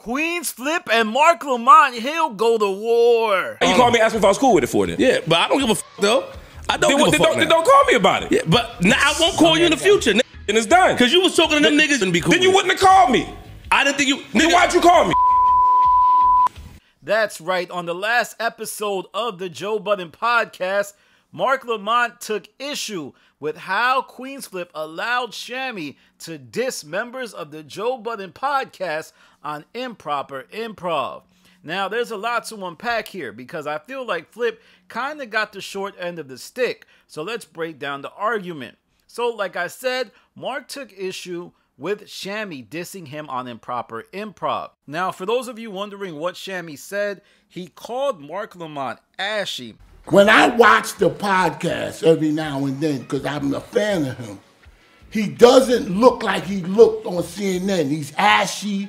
Queenzflip and Marc Lamont, he'll go to war. You called me, asked me if I was cool with it for then. Yeah, but I don't give a though. I don't give a fuck now. Then don't call me about it. Yeah, but now I won't call you in the future, And it's done. because you was talking to them niggas and be cool. Then you wouldn't have called me. I didn't think you. Then why'd you call me? That's right. On the last episode of the Joe Budden podcast, Marc Lamont took issue with how Queenzflip allowed Shammy to diss members of the Joe Budden podcast on improper improv. Now, there's a lot to unpack here because I feel like Flip kind of got the short end of the stick. So let's break down the argument. So like I said, Marc took issue with Shammy dissing him on improper improv. Now, for those of you wondering what Shammy said, he called Marc Lamont ashy. When I watch the podcast every now and then, because I'm a fan of him, he doesn't look like he looked on CNN. He's ashy.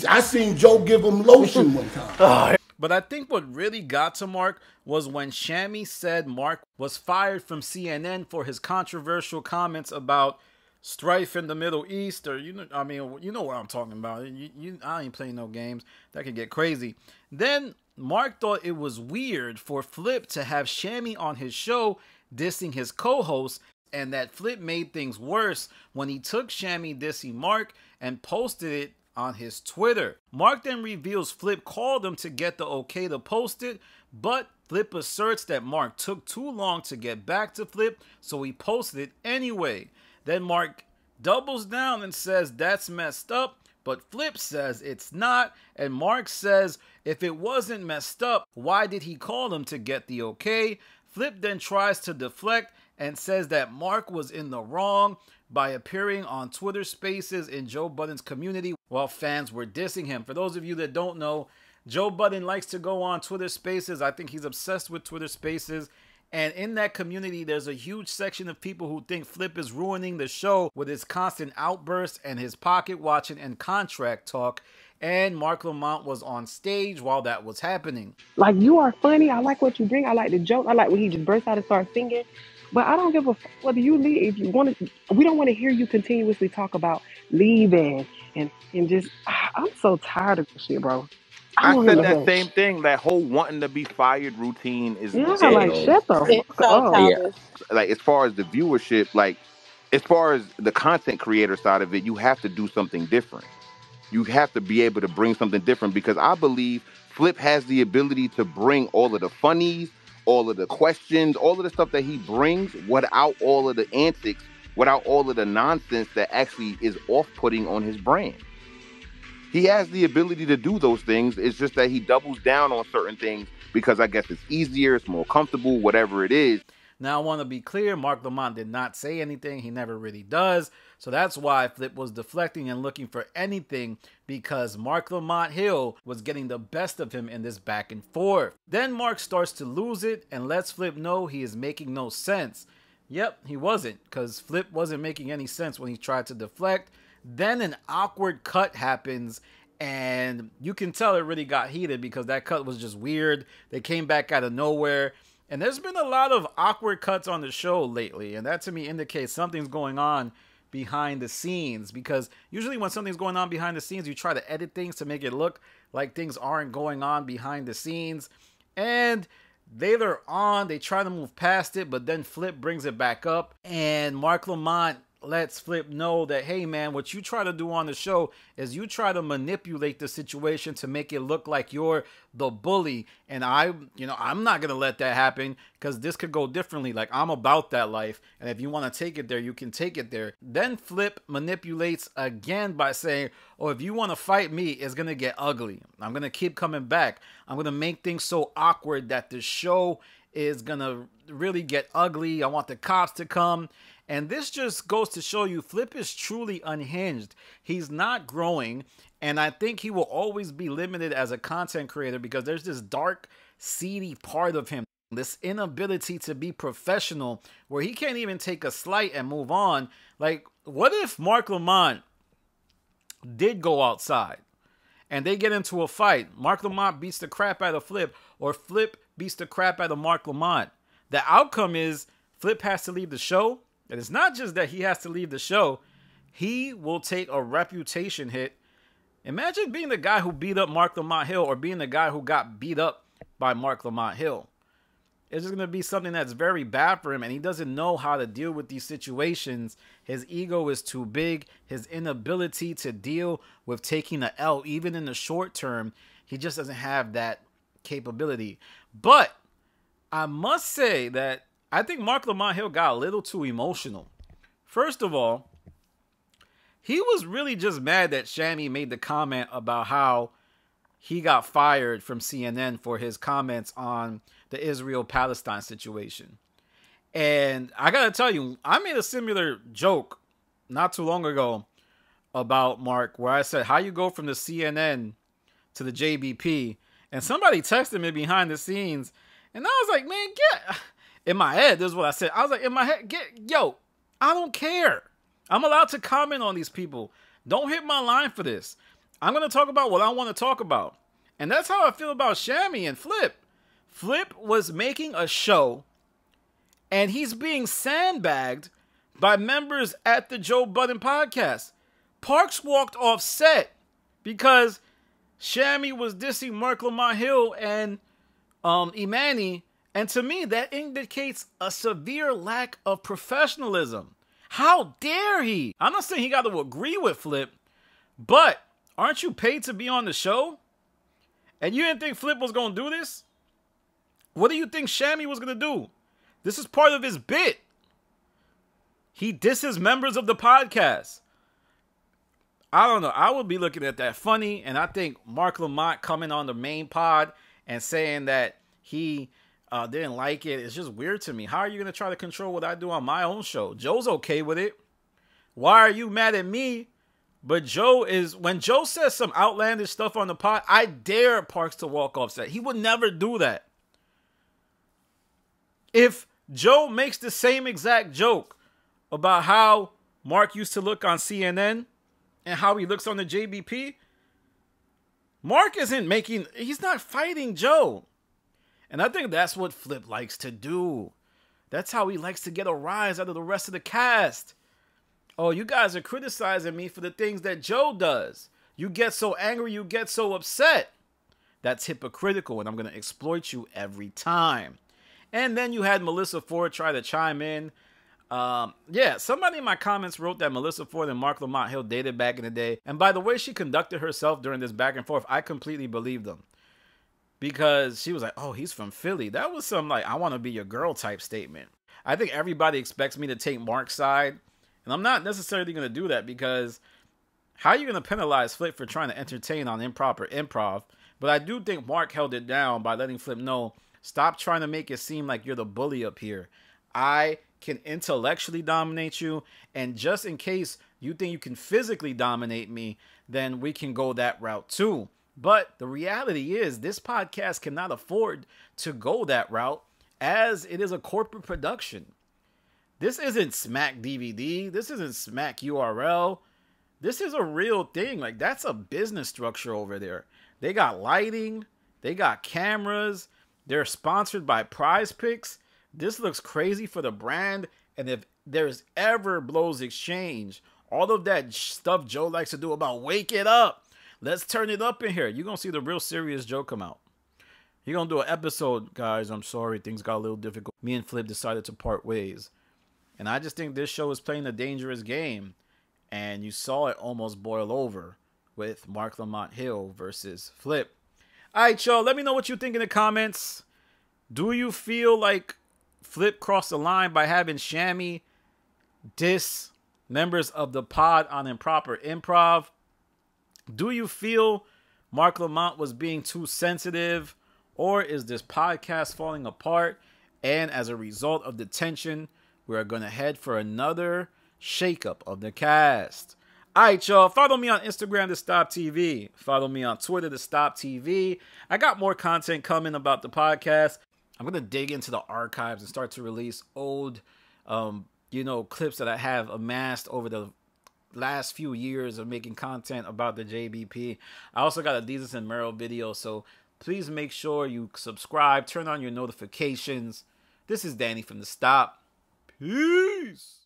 I seen Joe give him lotion one time. But I think what really got to Marc was when Shammy said Marc was fired from CNN for his controversial comments about strife in the Middle East, or you know what I'm talking about. I ain't playing no games. That could get crazy. Then Marc thought it was weird for Flip to have Shammy on his show dissing his co-host, and that Flip made things worse when he took Shammy dissing Marc and posted it on his Twitter. Marc then reveals Flip called him to get the okay to post it, but Flip asserts that Marc took too long to get back to Flip, so he posted it anyway. Then Marc doubles down and says that's messed up, but Flip says it's not, and Marc says if it wasn't messed up, why did he call him to get the okay? Flip then tries to deflect and says that Marc was in the wrong by appearing on Twitter Spaces in Joe Budden's community while fans were dissing him. For those of you that don't know, Joe Budden likes to go on Twitter Spaces. I think he's obsessed with Twitter Spaces. And in that community, there's a huge section of people who think Flip is ruining the show with his constant outbursts and his pocket watching and contract talk. And Marc Lamont was on stage while that was happening. Like, you are funny. I like what you bring. I like the joke. I like when he just bursts out and starts singing. But I don't give a fuck whether you leave. If you want to, we don't want to hear you continuously talk about leaving and just. I'm so tired of this shit, bro. I said that same thing. That whole wanting to be fired routine is like shut the fuck up. Yeah. Like, as far as the viewership, like as far as the content creator side of it, you have to do something different. You have to be able to bring something different, because I believe Flip has the ability to bring all of the funnies, all of the questions, all of the stuff that he brings without all of the antics, without all of the nonsense that actually is off-putting on his brand. He has the ability to do those things. It's just that he doubles down on certain things because I guess it's easier, it's more comfortable, whatever it is. Now, I want to be clear, Marc Lamont did not say anything. He never really does. So that's why Flip was deflecting and looking for anything, because Marc Lamont Hill was getting the best of him in this back and forth. Then Marc starts to lose it and lets Flip know he is making no sense. Yep, he wasn't, because Flip wasn't making any sense when he tried to deflect. Then an awkward cut happens, and you can tell it really got heated because that cut was just weird. They came back out of nowhere. And there's been a lot of awkward cuts on the show lately, and that to me indicates something's going on behind the scenes, because usually when something's going on behind the scenes, you try to edit things to make it look like things aren't going on behind the scenes. And they're on, they try to move past it, but then Flip brings it back up, and Marc Lamont lets Flip know that, hey man, what you try to do on the show is you try to manipulate the situation to make it look like you're the bully, and I'm not gonna let that happen, because this could go differently. Like, I'm about that life, and if you want to take it there, you can take it there. Then Flip manipulates again by saying, oh, if you want to fight me, it's gonna get ugly. I'm gonna keep coming back. I'm gonna make things so awkward that the show is gonna really get ugly. I want the cops to come. And this just goes to show you Flip is truly unhinged. He's not growing, and I think he will always be limited as a content creator because there's this dark, seedy part of him, this inability to be professional where he can't even take a slight and move on. Like, what if Marc Lamont did go outside and they get into a fight? Marc Lamont beats the crap out of Flip, or Flip beats the crap out of Marc Lamont. The outcome is Flip has to leave the show. And it's not just that he has to leave the show. He will take a reputation hit Imagine being the guy who beat up Marc Lamont Hill or being the guy who got beat up by Marc Lamont Hill. It's just going to be something that's very bad for him, and he doesn't know how to deal with these situations. His ego is too big. His inability to deal with taking the L, even in the short term, he just doesn't have that capability. But I must say that I think Marc Lamont Hill got a little too emotional. First of all, he was really just mad that Shammy made the comment about how he got fired from CNN for his comments on the Israel-Palestine situation. And I gotta tell you, I made a similar joke not too long ago about Mark, where I said, how you go from the CNN to the JBP? And somebody texted me behind the scenes, and I was like, man, in my head, this is what I said. I was like, in my head, I don't care. I'm allowed to comment on these people. Don't hit my line for this. I'm going to talk about what I want to talk about. And that's how I feel about Shammy and Flip. Flip was making a show, and he's being sandbagged by members at the Joe Budden podcast. Parks walked off set because Shammy was dissing Marc Lamont Hill and Imani. And to me, that indicates a severe lack of professionalism. How dare he? I'm not saying he got to agree with Flip, but aren't you paid to be on the show? And you didn't think Flip was going to do this? What do you think Shammy was going to do? This is part of his bit. He disses members of the podcast. I don't know. I would be looking at that funny, and I think Marc Lamont coming on the main pod and saying that he didn't like it, it's just weird to me. How are you going to try to control what I do on my own show? Joe's okay with it. Why are you mad at me? But Joe is, when Joe says some outlandish stuff on the pod, I dare Parks to walk off set. He would never do that. If Joe makes the same exact joke about how Mark used to look on CNN and how he looks on the JBP, Mark he's not fighting Joe. And I think that's what Flip likes to do. That's how he likes to get a rise out of the rest of the cast. Oh, you guys are criticizing me for the things that Joe does. You get so angry, you get so upset. That's hypocritical, and I'm going to exploit you every time. And then you had Melissa Ford try to chime in. Somebody in my comments wrote that Melissa Ford and Marc Lamont Hill dated back in the day. And by the way she conducted herself during this back and forth, I completely believe them. Because she was like, oh, he's from Philly. That was some like, I want to be your girl type statement. I think everybody expects me to take Mark's side. And I'm not necessarily going to do that because how are you going to penalize Flip for trying to entertain on improper improv? But I do think Mark held it down by letting Flip know, stop trying to make it seem like you're the bully up here. I can intellectually dominate you. And just in case you think you can physically dominate me, then we can go that route too. But the reality is this podcast cannot afford to go that route as it is a corporate production. This isn't Smack DVD. This isn't Smack URL. This is a real thing. Like, that's a business structure over there. They got lighting. They got cameras. They're sponsored by Prize Picks. This looks crazy for the brand. And if there's ever Blows Exchange, all of that stuff Joe likes to do about wake it up, let's turn it up in here, you're going to see the real serious Joe come out. You're going to do an episode, guys, I'm sorry, things got a little difficult. Me and Flip decided to part ways. And I just think this show is playing a dangerous game. And you saw it almost boil over with Marc Lamont Hill versus Flip. All right, y'all, let me know what you think in the comments. Do you feel like Flip crossed the line by having Shammy diss members of the pod on improper improv? Do you feel Marc Lamont was being too sensitive? Or is this podcast falling apart? And as a result of the tension, we are going to head for another shakeup of the cast. All right, y'all. Follow me on Instagram to Stop TV. Follow me on Twitter to Stop TV. I got more content coming about the podcast. I'm going to dig into the archives and start to release old, clips that I have amassed over the last few years of making content about the JBP. I also got a Deezus and Merrill video, so please make sure you subscribe, turn on your notifications. This is Danny from The Stop. Peace.